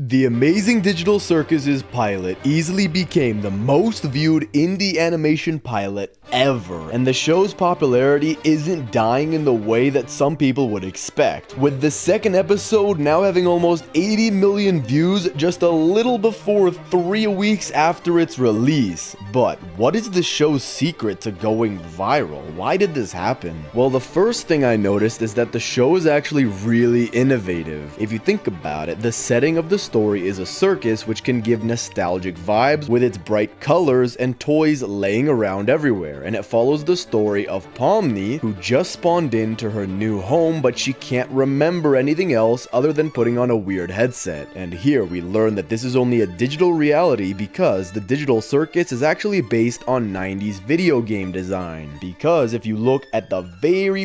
The Amazing Digital Circus's pilot easily became the most viewed indie animation pilot ever, and the show's popularity isn't dying in the way that some people would expect, with the second episode now having almost 80 million views just a little before 3 weeks after its release. But what is the show's secret to going viral? Why did this happen? Well, the first thing I noticed is that the show is actually really innovative. If you think about it, the setting of the story is a circus, which can give nostalgic vibes with its bright colors and toys laying around everywhere, and it follows the story of Pomni, who just spawned into her new home, but she can't remember anything else other than putting on a weird headset. And here we learn that this is only a digital reality because the digital circus is actually based on 90s video game design. Because if you look at the very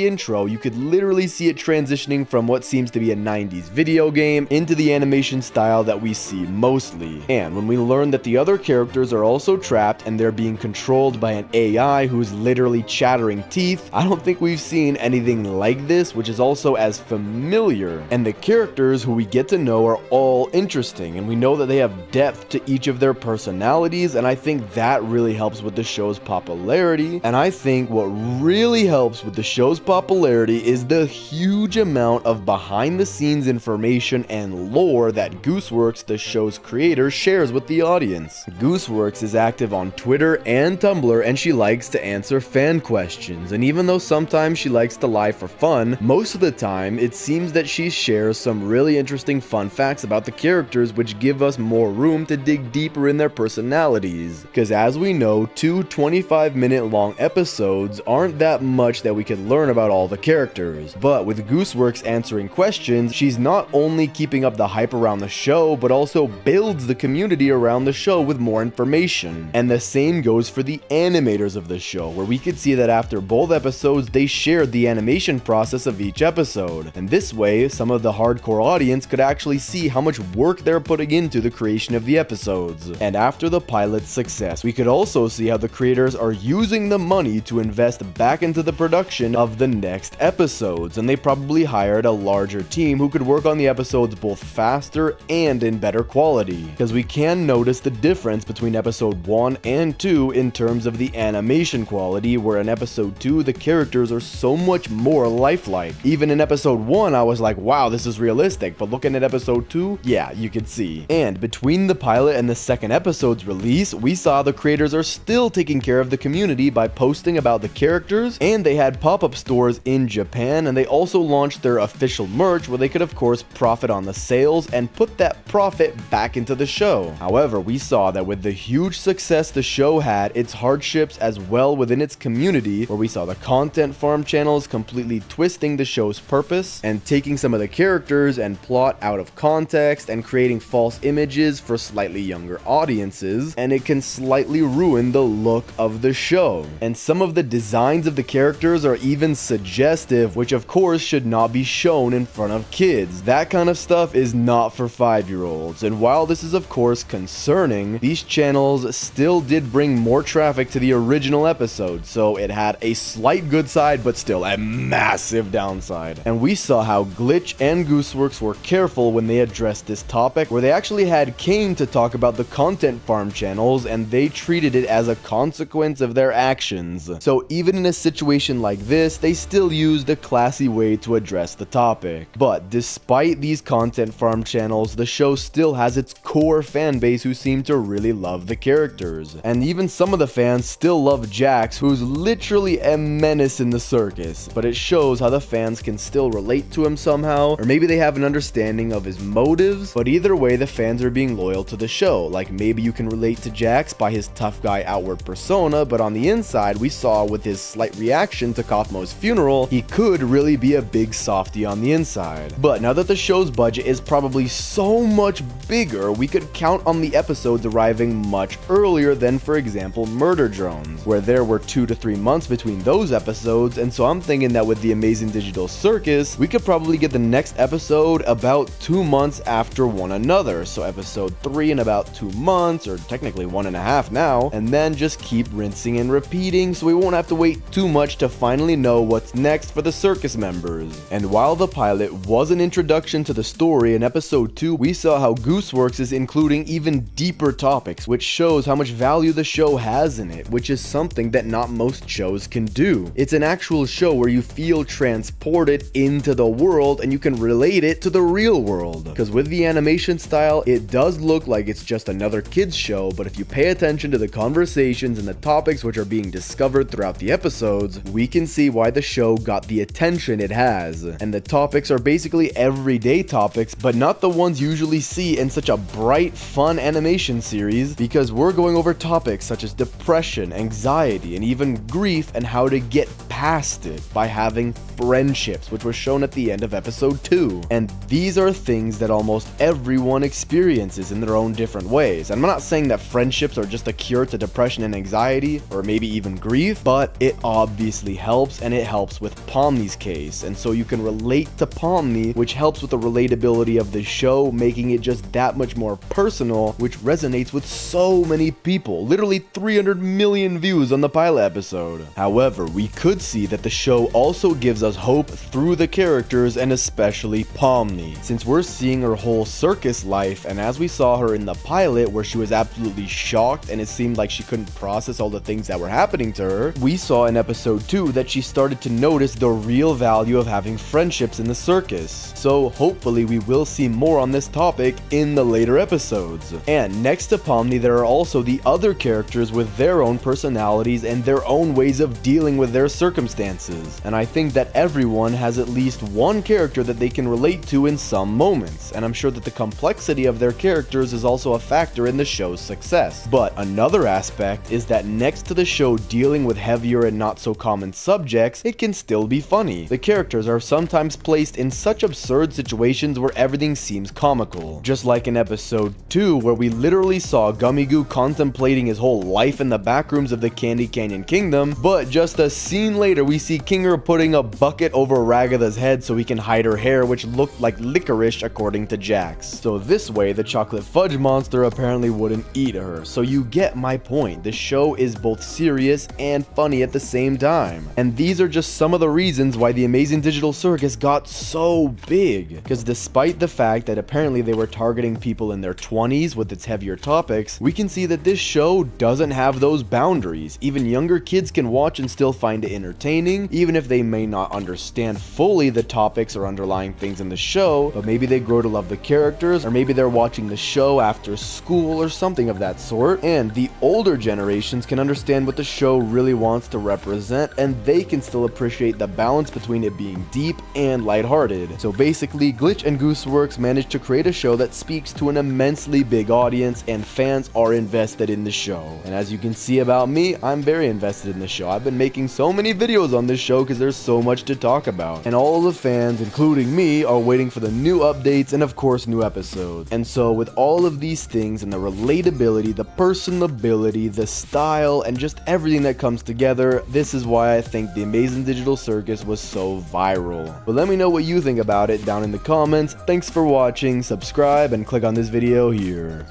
intro, you could literally see it transitioning from what seems to be a 90s video game into the animation style that we see mostly. And when we learn that the other characters are also trapped and they're being controlled by an AI who's literally chattering teeth, I don't think we've seen anything like this, which is also as familiar. And the characters who we get to know are all interesting, and we know that they have depth to each of their personalities, and I think that really helps with the show's popularity. And I think what really helps with the show's popularity is the huge amount of behind the scenes information and lore that Gooseworks, the show's creator, shares with the audience. Gooseworks is active on Twitter and Tumblr, and she likes to answer fan questions, and even though sometimes she likes to lie for fun, most of the time it seems that she shares some really interesting fun facts about the characters, which give us more room to dig deeper in their personalities. Because as we know, 2 25-minute long episodes aren't that much that we could learn about all the characters. But with Gooseworks answering questions, she's not only keeping up the hype around the show, but also builds the community around the show with more information. And the same goes for the animators of the show, where we could see that after both episodes, they shared the animation process of each episode. And this way, some of the hardcore audience could actually see how much work they're putting into the creation of the episodes. And after the pilot's success, we could also see how the creators are using the money to invest back into the production of the next episodes, and they probably hired a larger team who could work on the episodes both faster and in better quality. Because we can notice the difference between episode 1 and 2 in terms of the animation quality, where in episode 2 the characters are so much more lifelike. Even in episode 1 I was like, wow, this is realistic, but looking at episode 2, yeah, you could see. And between the pilot and the second episode's release, we saw the creators are still taking care of the community by posting about the characters, and they had pop-up stores in Japan, and they also launched their official merch where they could of course profit on the sales and put that profit back into the show. However, we saw that with the huge success the show had, its hardships as well within its community, where we saw the content farm channels completely twisting the show's purpose and taking some of the characters and plot out of context and creating false images for slightly younger audiences, and it can slightly ruin the look of the show. And some of the designs of the characters are even suggestive, which of course should not be shown in front of kids. That kind of stuff is not for 5-year-olds, and while this is of course concerning, these channels still did bring more traffic to the original episode, so it had a slight good side but still a massive downside. And we saw how Glitch and Gooseworks were careful when they addressed this topic, where they actually had Kane to talk about the content farm channels, and they treated it as a consequence of their actions. So even in a situation like this, they still used a classy way to address the topic. But despite these content farm channels, the show still has its core fan base who seem to really love the characters. And even some of the fans still love Jax, who's literally a menace in the circus. But it shows how the fans can still relate to him somehow, or maybe they have an understanding of his motives, but either way the fans are being loyal to the show. Like maybe you can relate to Jax by his tough guy outward persona, but on the inside we saw with his slight reaction to Kathmo's funeral, he could really be a big softie on the inside. But now that the show's budget is probably so much bigger, we could count on the episodes arriving much earlier than, for example, Murder Drones, where there were 2 to 3 months between those episodes. And so I'm thinking that with the Amazing Digital Circus, we could probably get the next episode about 2 months after one another. So episode 3 in about 2 months, or technically 1.5 now, and then just keep rinsing and repeating, so we won't have to wait too much to finally know what's next for the circus members. And while the pilot was an introduction to the story, story, in episode 2, we saw how Gooseworks is including even deeper topics, which shows how much value the show has in it, which is something that not most shows can do. It's an actual show where you feel transported into the world and you can relate it to the real world. Because with the animation style, it does look like it's just another kids show, but if you pay attention to the conversations and the topics which are being discovered throughout the episodes, we can see why the show got the attention it has. And the topics are basically everyday topics, but not the ones you usually see in such a bright, fun animation series, because we're going over topics such as depression, anxiety, and even grief, and how to get past it by having friendships, which was shown at the end of episode 2. And these are things that almost everyone experiences in their own different ways. And I'm not saying that friendships are just a cure to depression and anxiety, or maybe even grief, but it obviously helps, and it helps with Pomni's case. And so you can relate to Pomni, which helps with the relatability of the show, making it just that much more personal, which resonates with so many people. Literally 300 million views on the pilot episode. However, we could see that the show also gives us hope through the characters, and especially Pomni, since we're seeing her whole circus life. And as we saw her in the pilot, where she was absolutely shocked and it seemed like she couldn't process all the things that were happening to her, we saw in episode 2 that she started to notice the real value of having friendships in the circus. So hopefully we will see more on this topic in the later episodes. And next to Pomni, there are also the other characters with their own personalities and their own ways of dealing with their circumstances. And I think that everyone has at least one character that they can relate to in some moments, and I'm sure that the complexity of their characters is also a factor in the show's success. But another aspect is that next to the show dealing with heavier and not so common subjects, it can still be funny. The characters are sometimes placed in such absurd situations where everything seems comical. Just like in episode 2, where we literally saw Gummigoo contemplating his whole life in the backrooms of the Candy Canyon Kingdom, but just a scene later we see Kinger putting a bucket over Ragatha's head so he can hide her hair, which looked like licorice according to Jax. So this way the chocolate fudge monster apparently wouldn't eat her. So you get my point. The show is both serious and funny at the same time. And these are just some of the reasons why the Amazing Digital Circus got so big. Because despite the fact that apparently they were targeting people in their 20s with its heavier topics, we can see that this show doesn't have those boundaries. Even younger kids can watch and still find it entertaining, even if they may not understand fully the topics or underlying things in the show, but maybe they grow to love the characters, or maybe they're watching the show after school or something of that sort. And the older generations can understand what the show really wants to represent, and they can still appreciate the balance between it being deep and lighthearted. So basically, Glitch and Gooseworks managed to create a show that speaks to an immensely big audience, and fans are invested in the show. And as you can see about me, I'm very invested in the show. I've been making so many videos on this show because there's so much to talk about. And all of the fans, including me, are waiting for the new updates and of course new episodes. And so with all of these things and the relatability, the personability, the style, and just everything that comes together, this is why I think the Amazing Digital Circus was so viral. But let me know what you think about it down in the comments. Thanks for watching, subscribe, and click on this video here.